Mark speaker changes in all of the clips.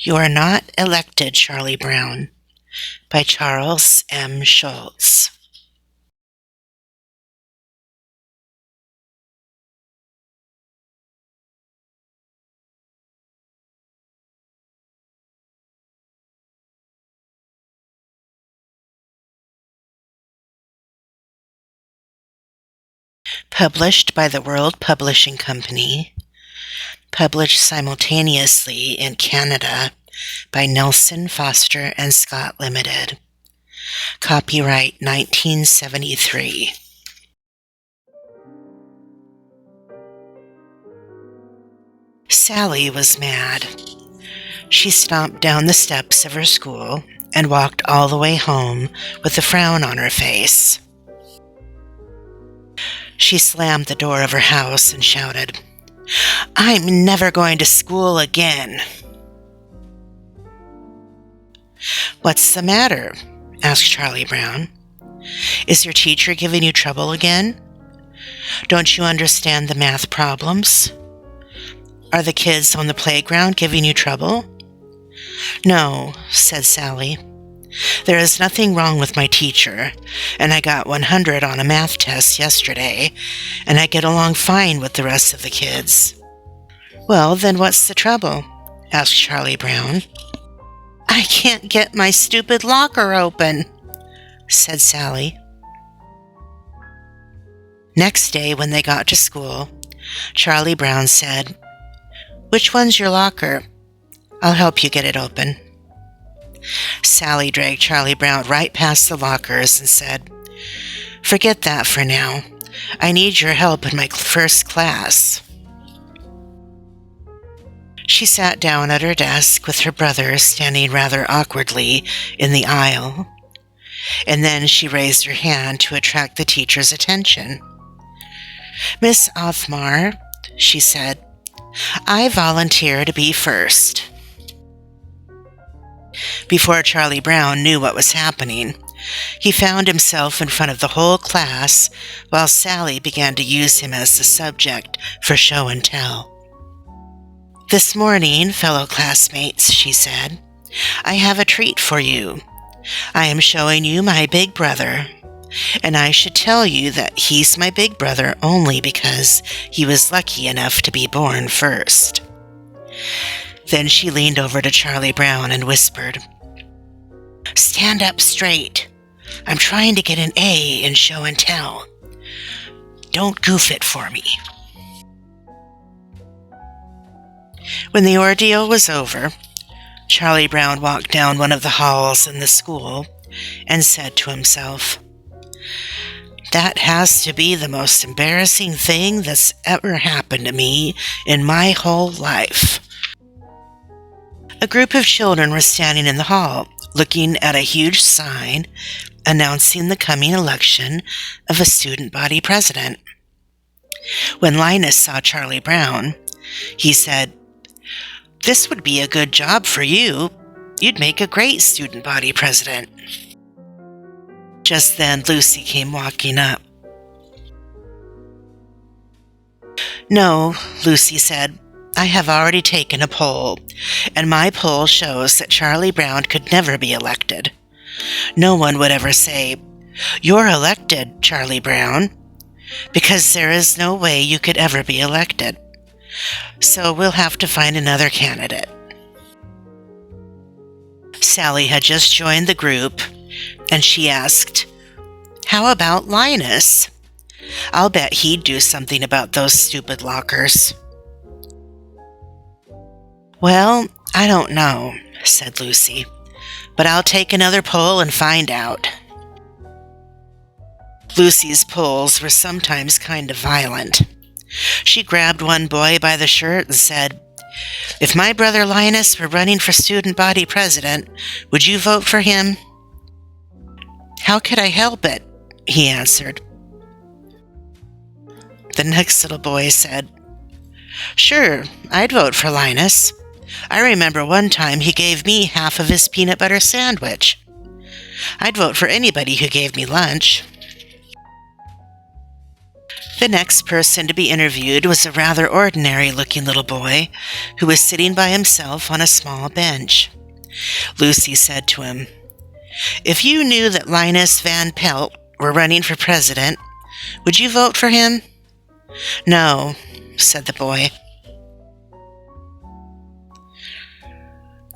Speaker 1: You Are Not Elected, Charlie Brown, by Charles M. Shulz. Published by the World Publishing Company. Published simultaneously in Canada by Nelson, Foster and Scott Limited. Copyright 1973. Sally was mad. She stomped down the steps of her school and walked all the way home with a frown on her face. She slammed the door of her house and shouted, "I'm never going to school again." "What's the matter?" asked Charlie Brown. "Is your teacher giving you trouble again? Don't you understand the math problems? Are the kids on the playground giving you trouble?" "No," said Sally. "There is nothing wrong with my teacher, and I got 100 on a math test yesterday, and I get along fine with the rest of the kids." "Well, then what's the trouble?" asked Charlie Brown. "I can't get my stupid locker open," said Sally. Next day, when they got to school, Charlie Brown said, "Which one's your locker? I'll help you get it open." Sally dragged Charlie Brown right past the lockers and said, "Forget that for now. I need your help in my first class." She sat down at her desk with her brother standing rather awkwardly in the aisle, and then she raised her hand to attract the teacher's attention. "Miss Othmar," she said, "I volunteer to be first." Before Charlie Brown knew what was happening, he found himself in front of the whole class while Sally began to use him as the subject for show and tell. "This morning, fellow classmates," she said, "I have a treat for you. I am showing you my big brother, and I should tell you that he's my big brother only because he was lucky enough to be born first." Then she leaned over to Charlie Brown and whispered, "Stand up straight. I'm trying to get an A in show and tell. Don't goof it for me." When the ordeal was over, Charlie Brown walked down one of the halls in the school and said to himself, "That has to be the most embarrassing thing that's ever happened to me in my whole life." A group of children were standing in the hall, looking at a huge sign announcing the coming election of a student body president. When Linus saw Charlie Brown, he said, "This would be a good job for you. You'd make a great student body president." Just then, Lucy came walking up. "No," Lucy said, "I have already taken a poll, and my poll shows that Charlie Brown could never be elected. No one would ever say, 'You're elected, Charlie Brown,' because there is no way you could ever be elected. So we'll have to find another candidate." Sally had just joined the group, and she asked, "How about Linus? I'll bet he'd do something about those stupid lockers." "Well, I don't know," said Lucy, "but I'll take another poll and find out." Lucy's polls were sometimes kind of violent. She grabbed one boy by the shirt and said, "If my brother Linus were running for student body president, would you vote for him?" "How could I help it?" he answered. The next little boy said, "Sure, I'd vote for Linus. I remember one time he gave me half of his peanut butter sandwich. I'd vote for anybody who gave me lunch." The next person to be interviewed was a rather ordinary-looking little boy who was sitting by himself on a small bench. Lucy said to him, "If you knew that Linus Van Pelt were running for president, would you vote for him?" "No," said the boy.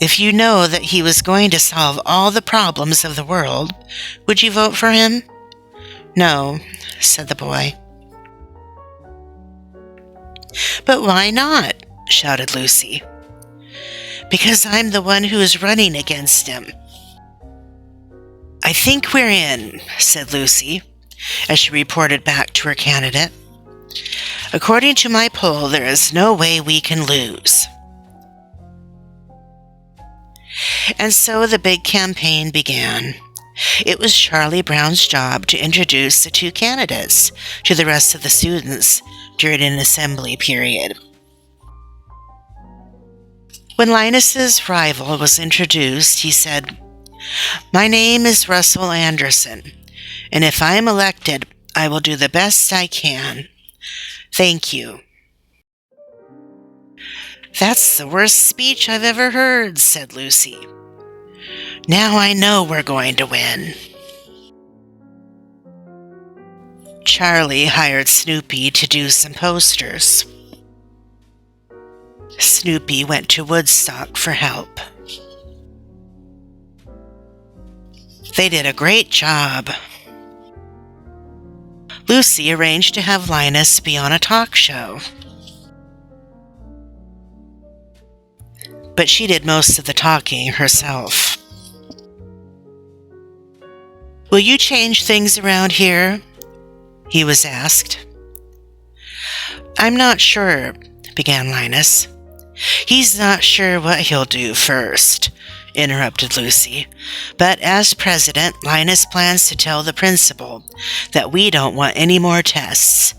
Speaker 1: "If you know that he was going to solve all the problems of the world, would you vote for him?" "No," said the boy. "But why not?" shouted Lucy. "Because I'm the one who is running against him." "I think we're in," said Lucy, as she reported back to her candidate. "According to my poll, there is no way we can lose." And so the big campaign began. It was Charlie Brown's job to introduce the two candidates to the rest of the students during an assembly period. When Linus's rival was introduced, he said, "My name is Russell Anderson, and if I am elected, I will do the best I can. Thank you." "That's the worst speech I've ever heard," said Lucy. "Now I know we're going to win." Charlie hired Snoopy to do some posters. Snoopy went to Woodstock for help. They did a great job. Lucy arranged to have Linus be on a talk show, but she did most of the talking herself. "Will you change things around here?" he was asked. "I'm not sure," began Linus. "He's not sure what he'll do first," interrupted Lucy. "But as president, Linus plans to tell the principal that we don't want any more tests,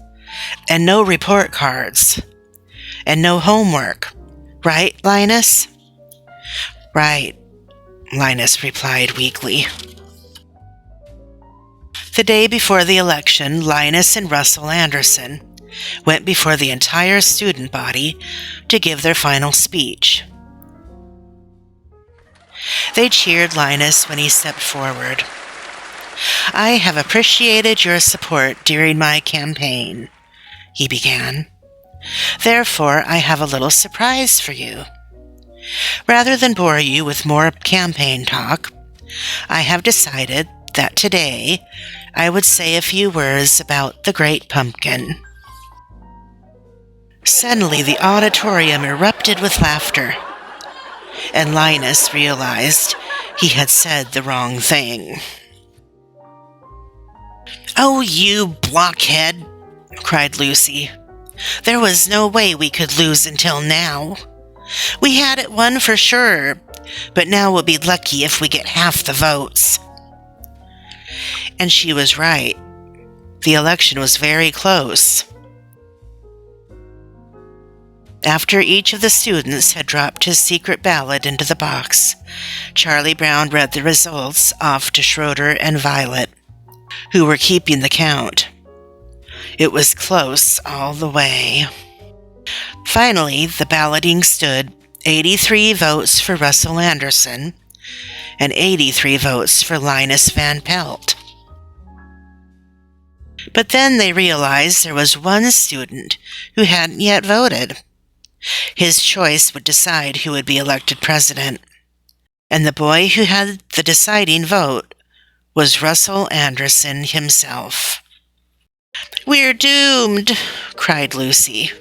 Speaker 1: and no report cards, and no homework. Right, Linus?" "Right," Linus replied weakly. The day before the election, Linus and Russell Anderson went before the entire student body to give their final speech. They cheered Linus when he stepped forward. "I have appreciated your support during my campaign," he began. "Therefore, I have a little surprise for you. Rather than bore you with more campaign talk, I have decided that today I would say a few words about the Great Pumpkin." Suddenly, the auditorium erupted with laughter, and Linus realized he had said the wrong thing. "Oh, you blockhead!" cried Lucy. "There was no way we could lose until now. We had it won for sure, but now we'll be lucky if we get half the votes." And she was right. The election was very close. After each of the students had dropped his secret ballot into the box, Charlie Brown read the results off to Schroeder and Violet, who were keeping the count. It was close all the way. Finally, the balloting stood 83 votes for Russell Anderson and 83 votes for Linus Van Pelt. But then they realized there was one student who hadn't yet voted. His choice would decide who would be elected president, and the boy who had the deciding vote was Russell Anderson himself. "We're doomed," cried Lucy.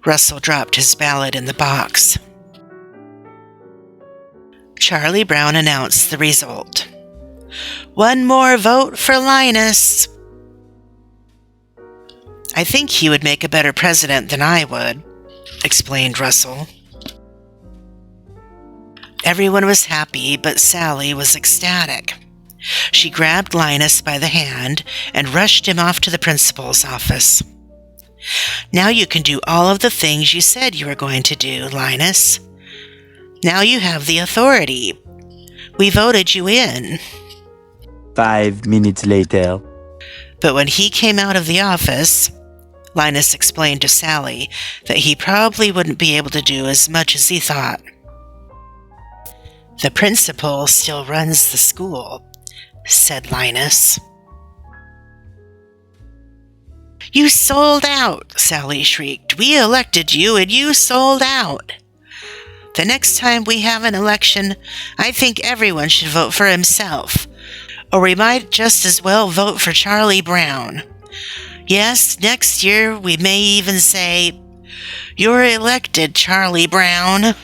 Speaker 1: Russell dropped his ballot in the box. Charlie Brown announced the result. "One more vote for Linus." "I think he would make a better president than I would," explained Russell. Everyone was happy, but Sally was ecstatic. She grabbed Linus by the hand and rushed him off to the principal's office. "Now you can do all of the things you said you were going to do, Linus. Now you have the authority. We voted you in."
Speaker 2: 5 minutes later.
Speaker 1: But when he came out of the office, Linus explained to Sally that he probably wouldn't be able to do as much as he thought. "The principal still runs the school," said Linus. "You sold out," Sally shrieked. "We elected you and you sold out. The next time we have an election, I think everyone should vote for himself. Or we might just as well vote for Charlie Brown. Yes, next year we may even say, 'You're elected, Charlie Brown.'"